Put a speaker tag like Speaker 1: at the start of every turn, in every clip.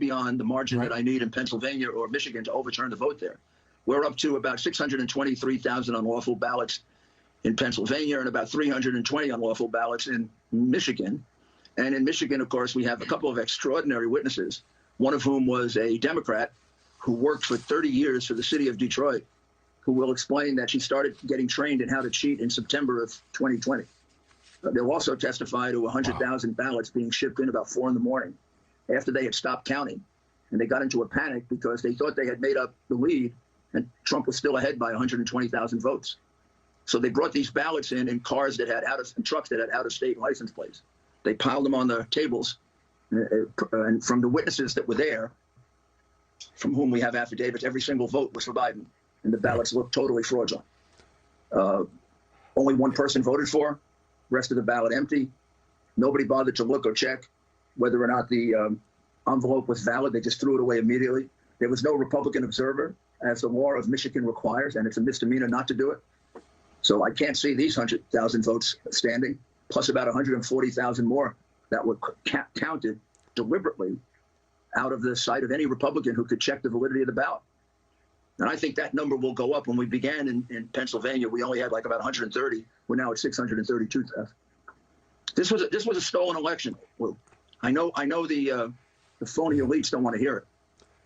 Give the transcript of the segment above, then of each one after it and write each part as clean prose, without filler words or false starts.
Speaker 1: beyond the margin that I need in Pennsylvania or Michigan to overturn the vote there. We're up to about 623,000 unlawful ballots in Pennsylvania and about 320 unlawful ballots in Michigan. And in Michigan, of course, we have a couple of extraordinary witnesses, one of whom was a Democrat who worked for 30 years for the city of Detroit, who will explain that she started getting trained in how to cheat in September of 2020. They'll also testify to 100,000 ballots being shipped in about 4 in the morning after they had stopped counting. And they got into a panic because they thought they had made up the lead and Trump was still ahead by 120,000 votes. So they brought these ballots in cars that had trucks that had out-of-state license plates. They piled them on the tables, and from the witnesses that were there, from whom we have affidavits, every single vote was for Biden, and the ballots looked totally fraudulent. Only one person voted for, rest of the ballot empty. Nobody bothered to look or check whether or not the envelope was valid. They just threw it away immediately. There was no Republican observer, as the law of Michigan requires, and it's a misdemeanor not to do it. So I can't see these 100,000 votes standing, plus about 140,000 more that were counted deliberately out of the sight of any Republican who could check the validity of the ballot. And I think that number will go up. When we began in Pennsylvania, we only had like about 130. We're now at 632,000. This was a stolen election. Well, I know the phony elites don't want to hear it,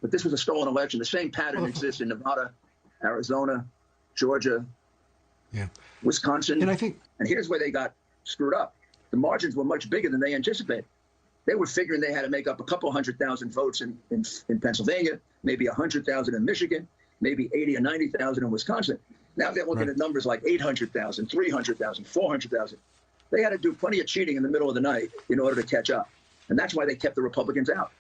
Speaker 1: but this was a stolen election. The same pattern exists in Nevada, Arizona, Georgia, Wisconsin. And here's where they got screwed up. The margins were much bigger than they anticipated. They were figuring they had to make up a couple 100,000 votes in Pennsylvania, maybe 100,000 in Michigan, maybe 80 or 90,000 in Wisconsin. Now they're looking at numbers like 800,000, 300,000, 400,000. They had to do plenty of cheating in the middle of the night in order to catch up. And that's why they kept the Republicans out.